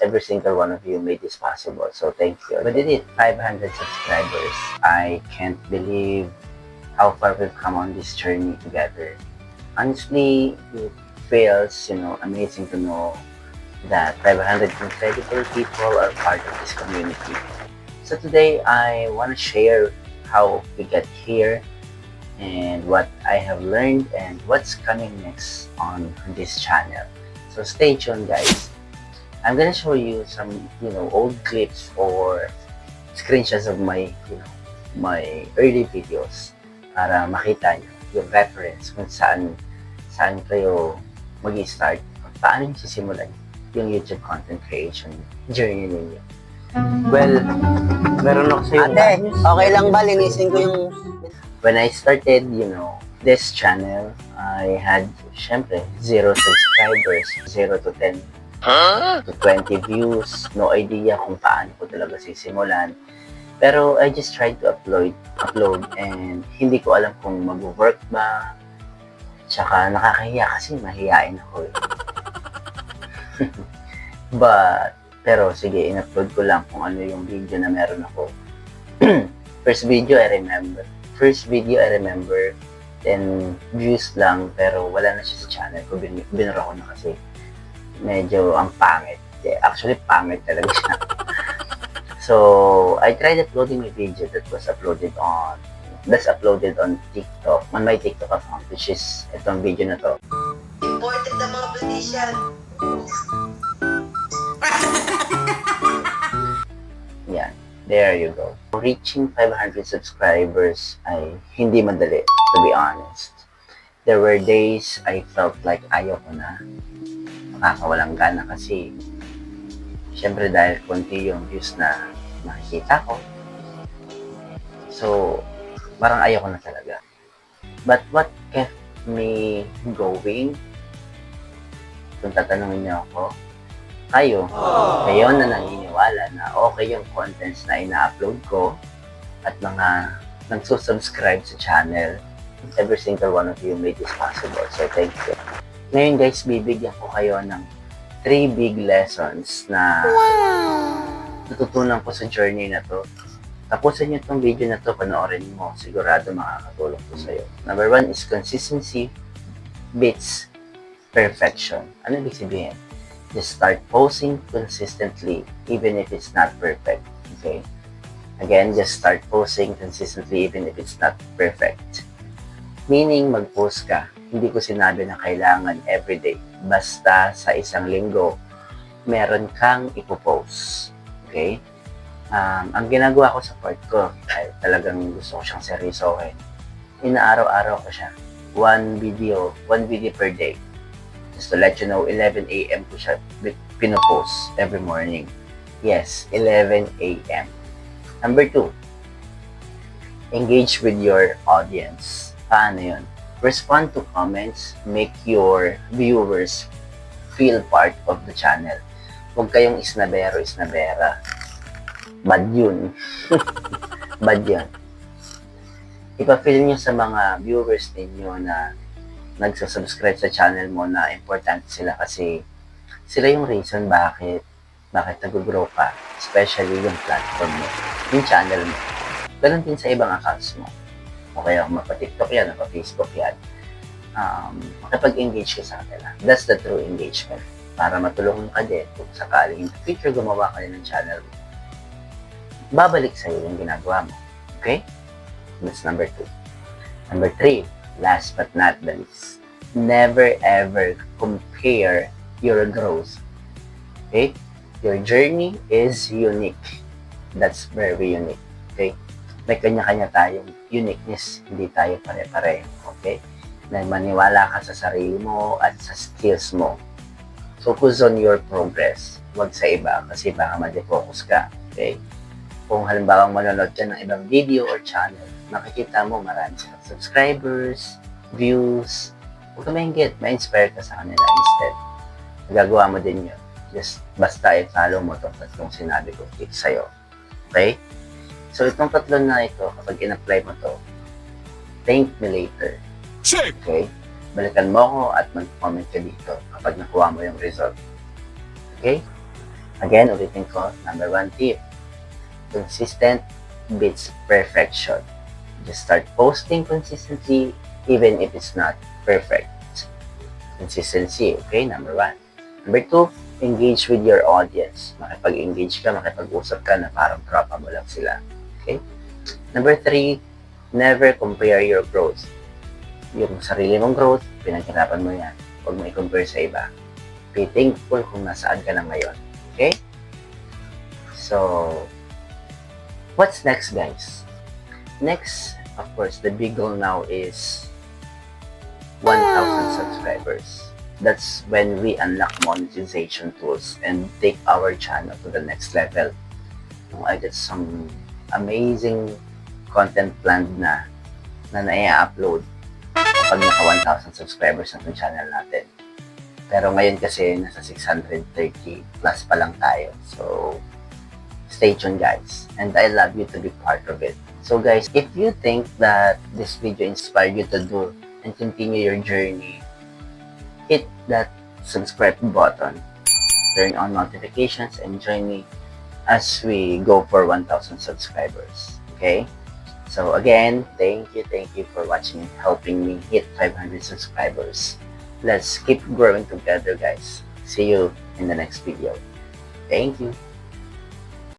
every single one of you made this possible. So thank you. We did it, 500 subscribers. I can't believe how far we've come on this journey together. Honestly, it feels, amazing to know that 500 incredible people are part of this community. So today, I want to share how we get here and what I have learned and what's coming next on this channel. So stay tuned, guys. I'm gonna show you some, old clips or screenshots of my early videos para makita nyo yung reference kung saan kayo mag-start, paano nyo sisimulan yung YouTube content creation journey ninyo. Well, meron ako sa'yo. Ate, okay lang ba? Linisin ko yung... When I started, this channel, I had, syempre, 0 subscribers, 0 to 10 to 20 views. No idea kung paano ko talaga sisimulan. Pero I just tried to upload and hindi ko alam kung mag-work ba. Tsaka nakakahiya kasi mahihain ako eh. Pero sige, in-upload ko lang kung ano yung video na meron ako. First video I remember, 10 views lang, pero wala na siya sa channel ko. Binura ko na kasi medyo ang pangit. Actually, pangit talaga siya. So, I tried uploading a video that was uploaded on TikTok, on my TikTok account, which is itong video na to. Imported na mga beautician. Yan. There you go. Reaching 500 subscribers ay hindi madali, to be honest. There were days I felt like ayaw ko na. Nakakawalang gana kasi syempre dahil konti yung views na makikita ko. So, parang ayaw ko na talaga. But what kept me going? Kung tatanungin niyo ako, kayo na naniniwala na okay yung contents na ina-upload ko at mga nagsusubscribe sa channel. Every single one of you made this possible. So, thank you. Ngayon guys, bibigyan ko kayo ng 3 big lessons na natutunan ko sa journey na to. Tapusin nyo itong video na to, panoorin mo. Sigurado makakatulong to sa'yo. Number 1 is consistency beats perfection. Ano ibig sabihin? Just start posting consistently even if it's not perfect. Okay? Again, just start posting consistently even if it's not perfect. Meaning, mag-post ka. Hindi ko sinabi na kailangan everyday. Basta sa isang linggo, meron kang ipopost. Okay? Ang ginagawa ko sa part ko, ay talagang gusto ko siyang seryosohin. Inaaraw-araw ko siya. One video per day. Just to let you know, 11 a.m. ko siya pinopost every morning. Yes, 11 a.m. Number 2, engage with your audience. Paano yun? Respond to comments, make your viewers feel part of the channel. Huwag kayong isnabera. Bad yun. Bad yun. Ipa-feel nyo sa mga viewers ninyo na nagsasubscribe sa channel mo na important sila kasi sila yung reason bakit nag-grow ka. Especially yung platform mo, yung channel mo. Ganun din sa ibang accounts mo. O kaya kung mapa-TikTok yan, mapa-Facebook yan, makipag-engage ka sa kanila. That's the true engagement. Para matulungan ka din kung sakaling in the future gumawa ka din ng channel mo. Babalik sa'yo yung ginagawa mo. Okay? That's number 2. Number 3, last but not the least, never ever compare your growth. Okay? Your journey is unique. That's very unique. Okay? May kanya-kanya tayong uniqueness, hindi tayo pare-pareho, okay? Na maniwala ka sa sarili mo at sa skills mo. Focus on your progress, huwag sa iba kasi baka ma-defocus ka, okay? Kung halimbawa manonood ka ng ibang video or channel, makikita mo marami silang subscribers, views, huwag ka mahinggit, ma-inspire ka sa kanila instead. Nagagawa mo din yun. Just basta i-follow mo itong tatlong sinabi ko sa'yo, okay? So, itong tatlo na ito, kapag in-apply mo to, thank me later. Check! Okay? Balikan mo ako at mag-comment ka dito kapag nakuha mo yung result. Okay? Again, ulitin ko, number 1 tip, consistent beats perfection. Just start posting consistently even if it's not perfect. Consistency, okay? Number 1. Number 2, engage with your audience. Makipag-engage ka, makipag-usap ka na parang tropa mo lang sila. Okay? Number 3, never compare your growth. Yung sarili mong growth, pinaghirapan mo yan. Huwag mo i-compare sa iba. Be thankful kung nasaan ka na ngayon. Okay? So, what's next, guys? Next, of course, the big goal now is 1,000 subscribers. That's when we unlock monetization tools and take our channel to the next level. I get some amazing content planned na na-upload kapag naka 1,000 subscribers na yung channel natin. Pero ngayon kasi nasa 630 plus pa lang tayo. So, stay tuned, guys. And I love you to be part of it. So guys, if you think that this video inspired you to do and continue your journey, hit that subscribe button, turn on notifications, and join me as we go for 1,000 subscribers. Okay? So again, thank you for watching, helping me hit 500 subscribers. Let's keep growing together, guys. See you in the next video. Thank you.